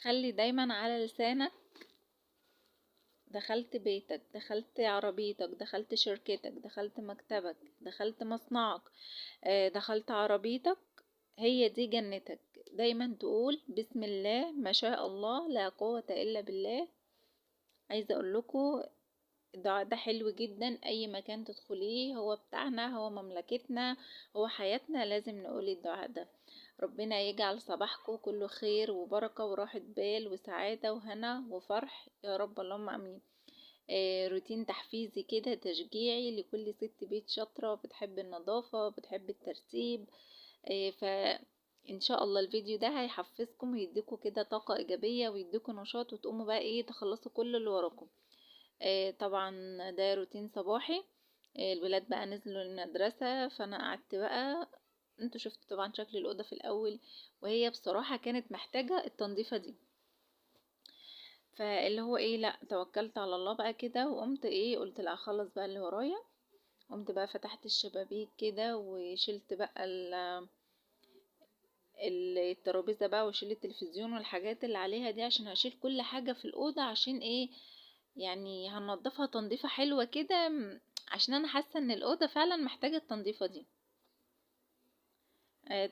خلي دايما على لسانك: دخلت بيتك، دخلت عربيتك، دخلت شركتك، دخلت مكتبك، دخلت مصنعك، دخلت عربيتك، هي دي جنتك. دايما تقول بسم الله ما شاء الله لا قوة الا بالله. عايزة اقول لكم الدعاء ده حلو جدا، اي مكان تدخليه هو بتاعنا، هو مملكتنا، هو حياتنا، لازم نقول الدعاء ده. ربنا يجعل صباحكم كله خير وبركة وراحة بال وسعادة وهنا وفرح يا رب، اللهم امين. روتين تحفيزي كده تشجيعي لكل ست بيت شاطرة بتحب النظافة بتحب الترتيب. فإن شاء الله الفيديو ده هيحفزكم ويديكم كده طاقة إيجابية ويديكم نشاط وتقوموا بقى تخلصوا كل اللي وراكم. طبعا ده روتين صباحي. الولاد بقى نزلوا المدرسة، فأنا قعدت بقى. انتوا شفتوا طبعا شكل الأوضة في الأول، وهي بصراحة كانت محتاجة التنظيفة دي. فاللي هو لا توكلت على الله بقى كده وقمت قلت لا اخلص بقى اللي ورايا. قمت بقى فتحت الشبابيك كده وشلت بقى الترابيزه بقى وشيل التلفزيون والحاجات اللي عليها دي، عشان هشيل كل حاجه في الاوضه، عشان يعني هنضفها تنظيفه حلوه كده، عشان انا حاسه ان الاوضه فعلا محتاجه التنظيفه دي.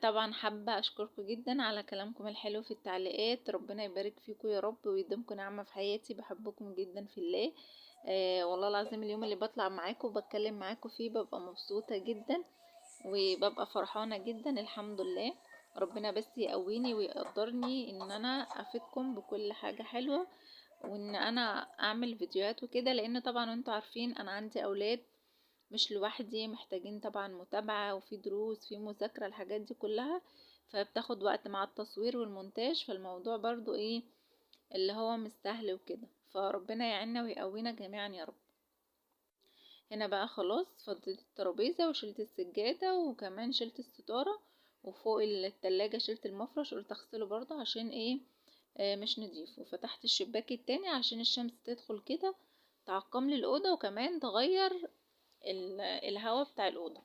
طبعا حابة اشكركم جدا على كلامكم الحلو في التعليقات، ربنا يبارك فيكم يا رب ويديمكم نعمة في حياتي، بحبكم جدا في الله. والله العظيم اليوم اللي بطلع معاكم وبتكلم معاكم فيه ببقى مبسوطة جدا وببقى فرحانة جدا، الحمد لله. ربنا بس يقويني ويقدرني ان انا افيدكم بكل حاجة حلوة، وان انا اعمل فيديوهات وكده، لان طبعا انتوا عارفين انا عندي اولاد مش لوحدي، محتاجين طبعا متابعة وفي دروس في مذاكرة، الحاجات دي كلها فبتاخد وقت مع التصوير والمونتاج، فالموضوع برضو اللي هو مش سهل وكده، فربنا يعيننا ويقوينا جميعا يا رب. هنا بقى خلاص فضيت الترابيزة وشلت السجادة وكمان شلت الستارة، وفوق التلاجة شلت المفرش، قلت اغسله برضو عشان مش نضيف، وفتحت الشباك التاني عشان الشمس تدخل كده تعقم لي الأوضة وكمان تغير الهواء بتاع الأوضة.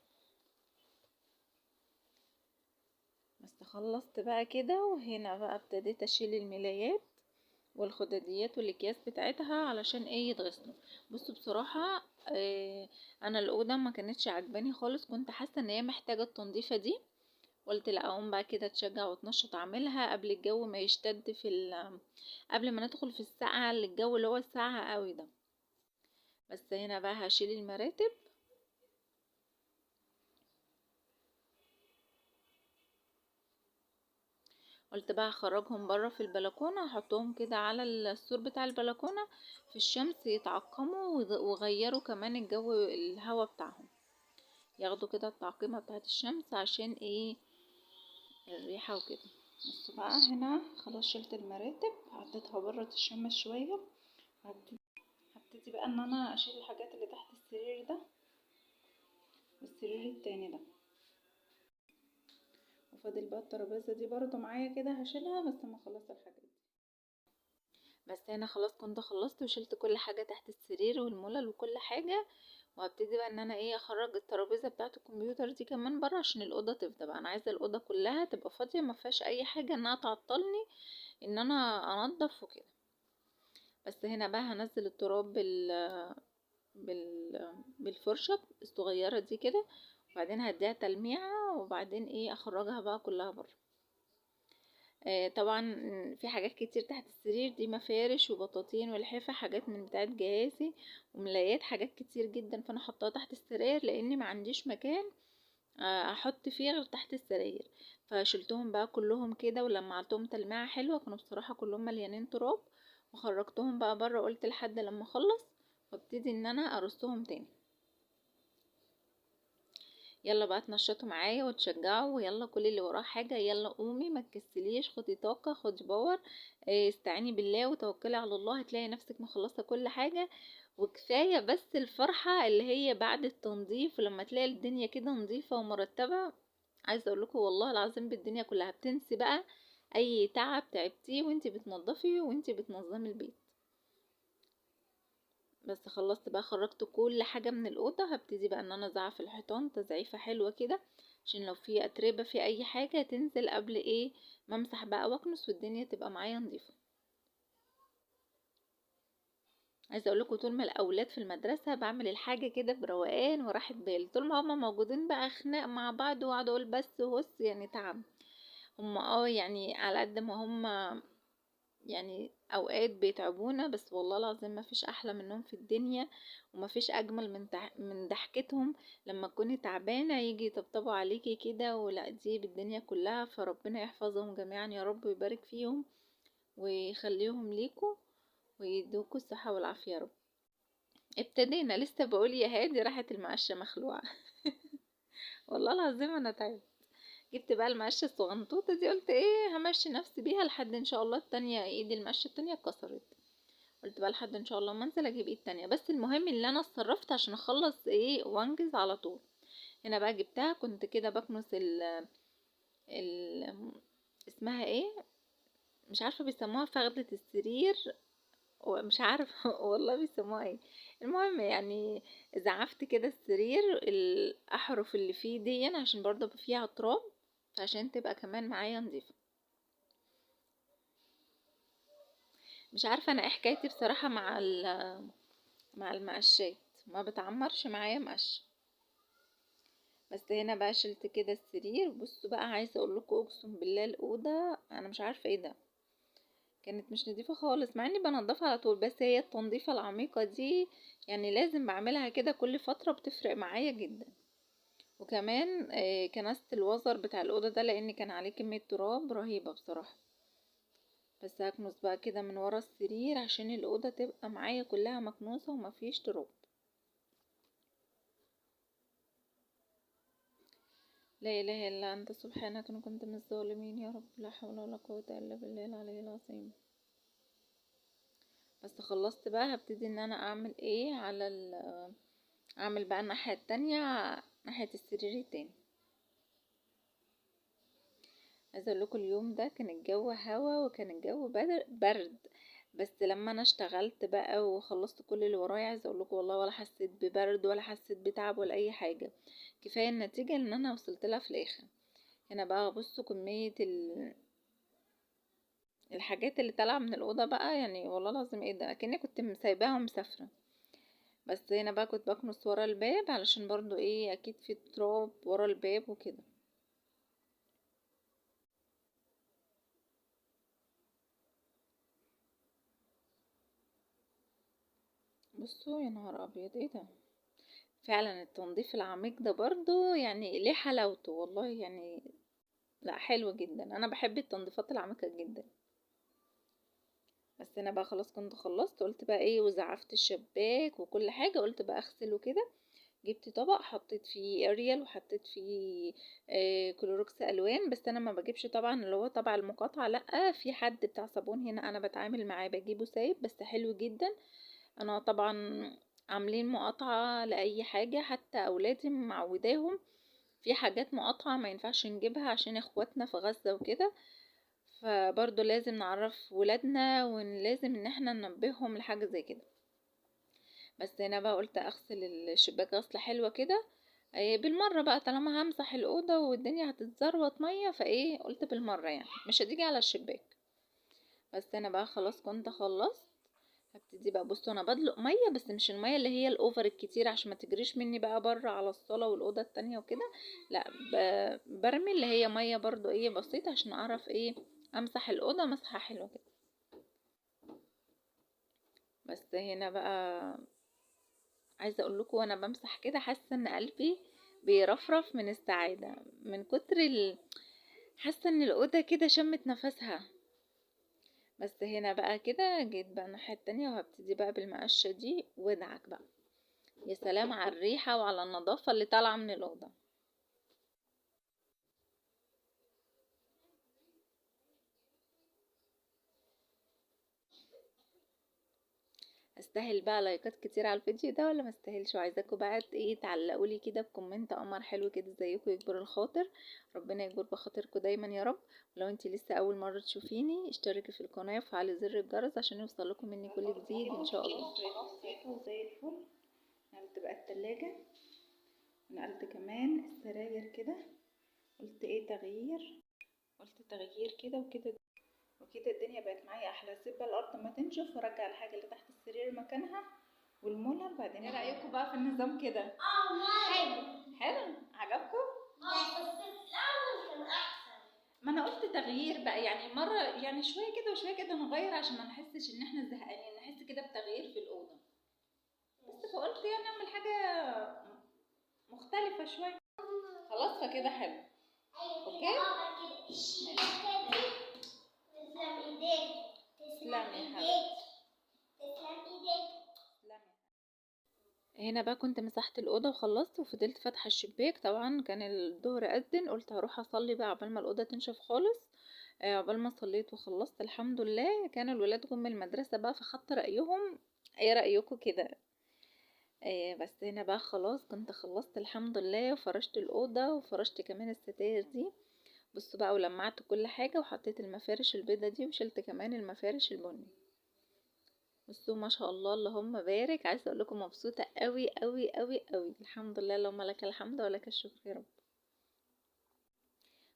بس خلصت بقى كده، وهنا بقى ابتديت اشيل الملايات والخداديات والاكياس بتاعتها علشان يتغسلوا. بصوا بصراحة انا الأوضة ما كانتش عجباني خالص، كنت حاسة ان هي محتاجة التنظيفة دي. قلت لا اقوم بقى كده اتشجع واتنشط اعملها قبل الجو ما يشتد قبل ما ندخل في الساعة الجو اللي هو الساعة قوي ده. بس هنا بقى هشيل المراتب، قلت بقى اخرجهم بره في البلكونه، احطهم كده على السور بتاع البلكونه في الشمس يتعقموا وغيروا كمان الجو الهوا بتاعهم، ياخدوا كده التعقيمه بتاعت الشمس عشان الريحه وكده. بس بقى هنا خلاص شلت المراتب حطيتها بره تشمس شويه. هبتدي بقى ان انا اشيل الحاجات اللي تحت السرير ده والسرير التاني ده، وفاضل بقى الترابيزه دي برضو معايا كده هشيلها بس ما خلصت الحاجات دي. بس انا خلاص كنت خلصت وشلت كل حاجة تحت السرير والملل وكل حاجة، وهبتدي بقى ان انا اخرج الترابيزة بتاعة الكمبيوتر دي كمان بره عشان الاوضة تفضى بقى. انا عايزة الاوضة كلها تبقى فاضية ما فيهاش اي حاجة انها تعطلني ان انا انضف وكده. بس هنا بقى هنزل التراب بالفرشة الصغيرة دي كده، وبعدين هديها تلميعة وبعدين اخرجها بقى كلها بره. طبعا في حاجات كتير تحت السرير دي، مفارش وبطاطين والحفة، حاجات من بتاعت جهازي وملايات، حاجات كتير جدا، فانا حطاها تحت السرير لاني ما عنديش مكان احط فيه غير تحت السرير. فشلتهم بقى كلهم كده ولمعتهم تلميعة حلوة، كانوا بصراحة كلهم مليانين تراب، وخرجتهم بقى بره، قلت لحد لما اخلص وابتدي ان انا ارصهم تاني. يلا بقى تنشطوا معايا وتشجعوا، ويلا كل اللي وراه حاجة يلا قومي ما تكسليش، خدي طاقة خدي باور، استعيني بالله وتوكلي على الله، هتلاقي نفسك مخلصة كل حاجة. وكفاية بس الفرحة اللي هي بعد التنظيف، ولما تلاقي الدنيا كده نظيفة ومرتبة، عايزة اقولكوا والله العظيم بالدنيا كلها بتنسي بقى اي تعب تعبتيه وانتي بتنظفي وانتي بتنظمي البيت. بس خلصت بقى خرجت كل حاجة من الأوضة، هبتدي بقى ان انا ازعف الحيطان تزعيفة حلوة كده عشان لو في اتربة في اي حاجة تنزل قبل ما امسح بقى واكنس والدنيا تبقى معايا نظيفة. عايزه اقول لكم طول ما الاولاد في المدرسه بعمل الحاجه كده بروقان وراحه بال، طول ما هما موجودين بقى خناق مع بعض واقعد اقول بس وهس يعني تعب. هما يعني على قد ما هما يعني اوقات بيتعبونا، بس والله العظيم ما فيش احلى منهم في الدنيا، وما فيش اجمل من ضحكتهم لما تكوني تعبانه يجي يطبطبوا عليكي كده، ولا دي بالدنيا كلها. فربنا يحفظهم جميعا يا رب ويبارك فيهم ويخليهم ليكوا ويدوكوا الصحه والعافيه يا رب. ابتدينا لسه بقول يا هادي راحت المقشه مخلوعه. والله العظيم انا تعبت. جبت بقى المقشه الصغنطوطه دي، قلت ايه همشي نفسي بيها لحد ان شاء الله التانية، ايدي المقشه التانية اتكسرت. قلت بقى لحد ان شاء الله ما انزل اجيب ايد تانية، بس المهم ان انا اتصرفت عشان اخلص ايه وانجز على طول. هنا بقى جبتها، كنت كده بكنس ال اسمها ايه، مش عارفه بيسموها فخدة السرير، ومش عارفه والله بيسموها ايه. المهم يعني زعفت كده السرير، الاحرف اللي فيه دي عشان برضه فيها تراب، عشان تبقى كمان معايا نظيفه. مش عارفه انا ايه حكايتي بصراحه مع المقشات، ما بتعمرش معايا مقش. بس هنا بقى شلت كده السرير. بصوا بقى عايزه اقول لكم اقسم بالله الاوضه انا مش عارفه ايه ده، كانت مش نظيفه خالص مع اني بنضفها على طول، بس هي التنظيفه العميقه دي يعني لازم بعملها كده كل فتره، بتفرق معايا جدا. وكمان كنست الوزر بتاع الاوضه ده لان كان عليه كميه تراب رهيبه بصراحه. بس هكنس بقى كده من ورا السرير عشان الاوضه تبقى معايا كلها مكنوسه ومفيش تراب. لا اله الا انت سبحانك انا كنت من الظالمين يا رب، لا حول ولا قوه الا بالله العلي العظيم. بس خلصت بقى، هبتدي ان انا اعمل ايه على اعمل بقى الناحيه التانية، ناحيه السرير التاني. عايزه اقول لكم اليوم ده كان الجو هوا وكان الجو برد، بس لما انا اشتغلت بقى وخلصت كل اللي ورايا عايزه اقول لكم والله ولا حسيت ببرد ولا حسيت بتعب ولا اي حاجه. كفايه النتيجه ان انا وصلت لها في الاخر. هنا بقى بصوا كميه الحاجات اللي طالعه من الاوضه بقى، يعني والله العظيم ايه ده اكني كنت سايباها ومسافره. بس هنا بقى كنت بكنس ورا الباب علشان برضو ايه اكيد في تراب ورا الباب وكده. بصوا يا نهار ابيض ايه ده، فعلا التنظيف العميق ده برضو يعني ليه حلاوته والله يعني. لا حلو جدا، انا بحب التنظيفات العميقة جدا. بس انا بقى خلاص كنت خلصت، قلت بقى ايه وزعفت الشباك وكل حاجة، قلت بقى اغسله كده. جبت طبق حطيت فيه اريال وحطيت فيه كلوروكس الوان، بس انا ما بجيبش طبعا اللي هو طبع المقاطعة، لا في حد بتاع صابون هنا انا بتعامل معاه بجيبه سايب بس حلو جدا. انا طبعا عاملين مقاطعة لاي حاجة، حتى اولادي معوداهم في حاجات مقاطعة ما ينفعش نجيبها عشان اخواتنا في غزة وكده، فبرضو لازم نعرف ولادنا ولازم ان احنا ننبههم لحاجة زي كده. بس هنا بقى قلت اغسل الشباك غسلة حلوة كده بالمرة بقى طالما همسح الأوضة والدنيا هتتزروط مية، فايه قلت بالمرة يعني مش هتيجي على الشباك. بس انا بقى خلاص كنت خلصت. هبتدي بقى بصوا انا بدلق ميه، بس مش الميه اللي هي الاوفر الكتير عشان ما تجريش مني بقى بره على الصاله والاوضه التانية وكده، لا برمي اللي هي ميه برضو ايه بسيطه عشان اعرف ايه امسح الاوضه مسحه حلوه كده. بس هنا بقى عايزه اقول لكم وانا بمسح كده حاسه ان قلبي بيرفرف من السعاده من كتر حاسه ان الاوضه كده شمت نفسها. بس هنا بقى كده جيت بقى الناحيه التانية وهبتدي بقى بالمقشه دي وادعك بقى. يا سلام على الريحة وعلى النظافة اللي طالعة من الأوضة. استاهل بقى لايكات كتير على الفيديو ده ولا ما استاهلش؟ وعايزاكم بقى ايه تعلقوا لي كده بكومنت قمر حلو كده زيكم يكبر الخاطر. ربنا يكبر بخاطركم دايما يا رب. ولو انتي لسه اول مرة تشوفيني اشتركي في القناة وفعلي زر الجرس عشان يوصل لكم مني كل جديد ان شاء الله. وزي الفل. نقلت بقى التلاجة، ونقلت كمان السراير كده. قلت ايه تغيير، قلت تغيير كده وكده. وكده الدنيا بقت معايا احلى. اسيب بقى الارض ما تنشف وارجع الحاجه اللي تحت السرير مكانها والمولر بعدين. ايه رايكم بقى في النظام كده؟ حلو. حلو عجبكم؟ بس الأول كان أحسن. ما انا قلت تغيير بقى، يعني مره يعني شويه كده وشويه كده نغير عشان ما نحسش ان احنا زهقانين، نحس كده بتغيير في الاوضه. بس فقلت يعني اعمل حاجه مختلفه شويه. خلاص فكده حلو. اوكي تسلم ايديك. تسلمي يا حبيبتي. تسلم ايديك. هنا بقى كنت مسحت الأوضة وخلصت وفضلت فاتحة الشباك. طبعا كان الظهر أذن، قلت هروح أصلي بقى عقبال ما الأوضة تنشف خالص. عقبال ما صليت وخلصت الحمد لله. كان الولاد جم من المدرسة بقى فخدت رأيهم. ايه رأيكم كده؟ بس هنا بقى خلاص كنت خلصت الحمد لله، وفرشت الأوضة وفرشت كمان الستاير دي. بصوا بقى، ولمعت كل حاجة وحطيت المفارش البيضة دي وشلت كمان المفارش البني. بصوا ما شاء الله اللهم بارك. عايزه اقول لكم مبسوطه قوي قوي قوي قوي. الحمد لله، اللهم لك الحمد ولك الشكر يا رب.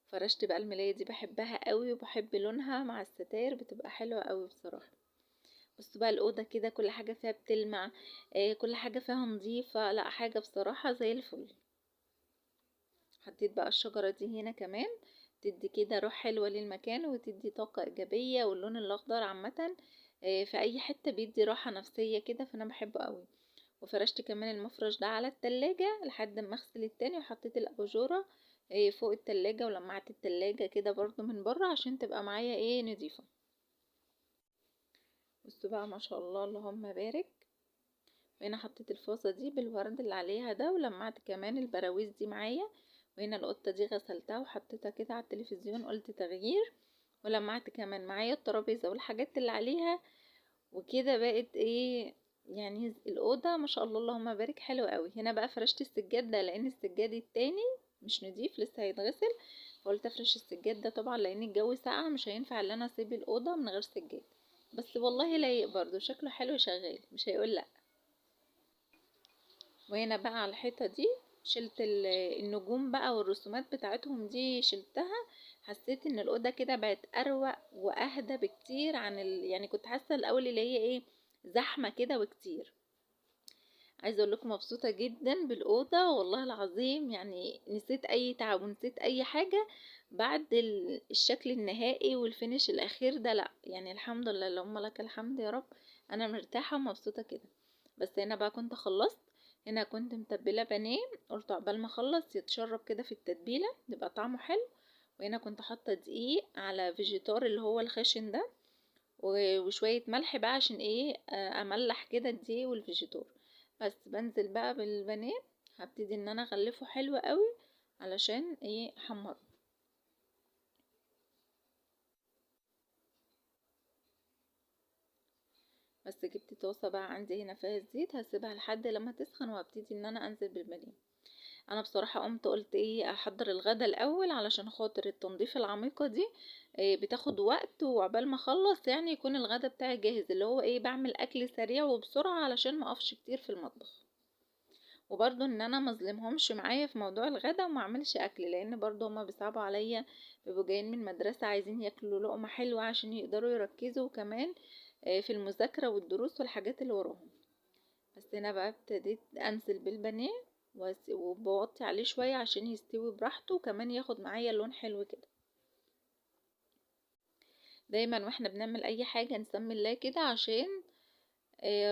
فرشت بقى الملايه دي، بحبها قوي وبحب لونها مع الستاير، بتبقى حلوه قوي بصراحه. بصوا بقى الاوضه كده كل حاجه فيها بتلمع. كل حاجه فيها نظيفه، لا حاجه بصراحه زي الفل. حطيت بقى الشجره دي هنا كمان، تدي كده روح حلوه للمكان وتدي طاقه ايجابيه. واللون الاخضر عامه في اي حته بيدي راحه نفسيه كده، فانا بحبه قوي. وفرشت كمان المفرش ده على التلاجة لحد ما اغسل التاني، وحطيت الاباجورة فوق التلاجة، ولمعت التلاجة كده برضو من بره عشان تبقى معايا نضيفة. بصوا بقى ما شاء الله اللهم بارك. وهنا حطيت الفازة دي بالورد اللي عليها ده، ولمعت كمان البراويز دي معايا. وهنا القطة دي غسلتها وحطيتها كده على التلفزيون، قلت تغيير. ولمعت كمان معايا الترابيزة والحاجات اللي عليها. وكده بقت يعني الأوضة ما شاء الله اللهم بارك حلو قوي. هنا بقى فرشت السجاد ده لأن السجاد التاني مش نضيف لسه هيتغسل، فقلت افرش السجاد ده طبعا لأن الجو ساقع، مش هينفع ان انا اسيب الأوضة من غير سجاد. بس والله لايق برضو، شكله حلو شغال مش هيقول لا. وهنا بقى على الحيطة دي شلت النجوم بقى والرسومات بتاعتهم دي شلتها. حسيت ان الأوضة كده بقت أروق وأهدى بكتير عن يعني كنت حاسة الأول اللي هي زحمة كده وكتير. عايزه اقول لكم مبسوطه جدا بالاوضه والله العظيم، يعني نسيت اي تعب ونسيت اي حاجه بعد الشكل النهائي والفينش الاخير ده. لا يعني الحمد لله اللهم لك الحمد يا رب. انا مرتاحه ومبسوطه كده. بس هنا بقى كنت خلصت. هنا كنت متبله بانيه، قلت عقبال ما اخلص يتشرب كده في التتبيله يبقى طعمه حلو. وهنا كنت حاطه دقيق على فيجيتار اللي هو الخشن ده، وشوية ملح بقى عشان املح كده الدقيق والفيجيتار. بس بنزل بقى بالبانيه، هبتدي ان انا اغلفه حلو قوي علشان احمره. بس جبت طاسة بقى عندي هنا فيها الزيت، هسيبها لحد لما تسخن وهبتدي ان انا انزل بالبانيه. انا بصراحة قمت قلت احضر الغدا الاول علشان خاطر التنظيف العميقة دي بتاخد وقت، وعقبال ما اخلص يعني يكون الغدا بتاعي جاهز، اللي هو بعمل اكل سريع وبسرعة علشان ما اقفش كتير في المطبخ. وبرضو ان انا مظلمهمش معايا في موضوع الغدا وما اعملش اكل، لان برضو هما بيصعبوا عليا، بيبقوا جايين من المدرسة عايزين ياكلوا لقمة حلوة عشان يقدروا يركزوا كمان في المذاكرة والدروس والحاجات اللي وراهم. بس هنا بقى ابتديت انزل بالبانيه وبوطي عليه شوية عشان يستوي براحته وكمان ياخد معايا لون حلو كده. دايما واحنا بنعمل اي حاجة نسمي الله كده عشان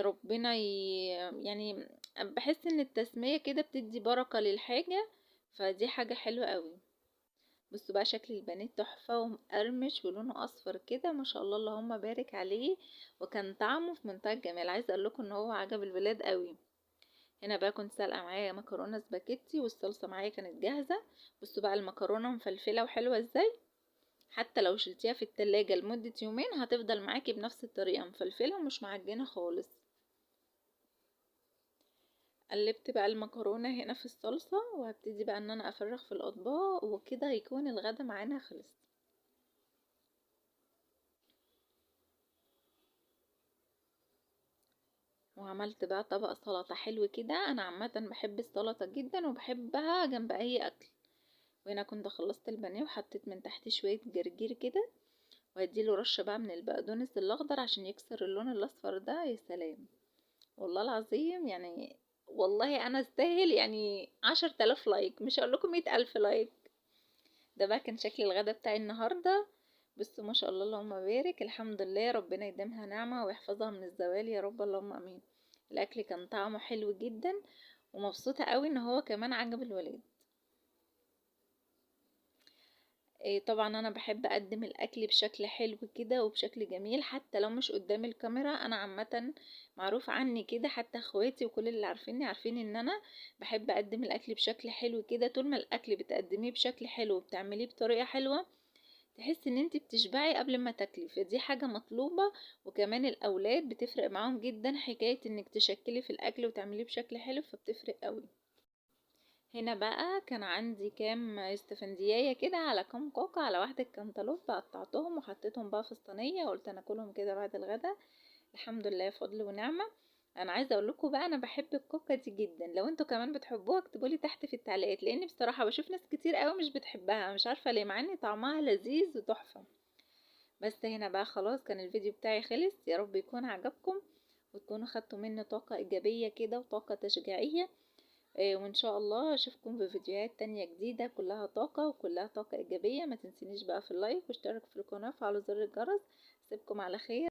ربنا يعني بحس ان التسمية كده بتدي بركة للحاجة، فدي حاجة حلوة قوي. بصوا بقى شكل البانيه تحفة ومقرمش ولونه اصفر كده ما شاء الله اللهم بارك عليه. وكان طعمه في منتهى الجمال. عايزه اقول لكم ان هو عجب الولاد قوي. هنا بقى كنت سالقه معايا مكرونه سباكيتي والصلصه معايا كانت جاهزه. بصوا بقى المكرونه مفلفله وحلوه ازاي، حتى لو شلتيها في التلاجة لمدة يومين هتفضل معاكي بنفس الطريقة مفلفلة ومش معجنة خالص. قلبت بقى المكرونة هنا في الصلصة وهبتدي بقى ان انا افرغ في الاطباق، وكده هيكون الغدا معانا خلص. وعملت بقى طبق سلطة حلو كده. انا عامة بحب السلطة جدا وبحبها جنب اي اكل. وهنا كنت خلصت البانيه وحطيت من تحت شوية جرجير كده، وهديله رشة بقى من البقدونس الاخضر عشان يكسر اللون الاصفر ده. يا سلام، والله العظيم يعني، والله انا استاهل يعني 10,000 لايك، مش هقول لكم 100,000 لايك. ده بقى كان شكل الغدا بتاعي النهارده. بصوا ما شاء الله، اللهم بارك، الحمد لله، ربنا يديمها نعمة ويحفظها من الزوال يا رب، اللهم امين. الاكل كان طعمه حلو جدا، ومبسوطة قوي ان هو كمان عجب الولاد. طبعا انا بحب اقدم الاكل بشكل حلو كده وبشكل جميل، حتى لو مش قدام الكاميرا. انا عامه معروف عني كده، حتى اخواتي وكل اللي عارفيني عارفين ان انا بحب اقدم الاكل بشكل حلو كده. طول ما الاكل بتقدميه بشكل حلو وبتعمليه بطريقه حلوه، تحس ان انت بتشبعي قبل ما تاكلي، فدي حاجه مطلوبه. وكمان الاولاد بتفرق معاهم جدا حكايه انك تشكلي في الاكل وتعمليه بشكل حلو، فبتفرق قوي. هنا بقى كان عندي كام استفندية كده، على كام كوكا، على واحدة كانتالوب، قطعتهم وحطيتهم بقى في الصينية، وقلت انا اكلهم كده بعد الغدا. الحمد لله، فضل ونعمة. انا عايزه اقول لكم بقى، انا بحب الكوكا دي جدا. لو انتوا كمان بتحبوها اكتبوا لي تحت في التعليقات، لان بصراحه بشوف ناس كتير قوي مش بتحبها، مش عارفه ليه، مع ان طعمها لذيذ وتحفه. بس هنا بقى خلاص، كان الفيديو بتاعي خلص. يا رب يكون عجبكم، وتكونوا خدتوا مني طاقه ايجابيه كده وطاقه تشجيعيه. وإن شاء الله أشوفكم في فيديوهات تانية جديدة كلها طاقة وكلها طاقة إيجابية. ما تنسينيش بقى في اللايك واشترك في القناة وفعلوا زر الجرس. سيبكم على خير.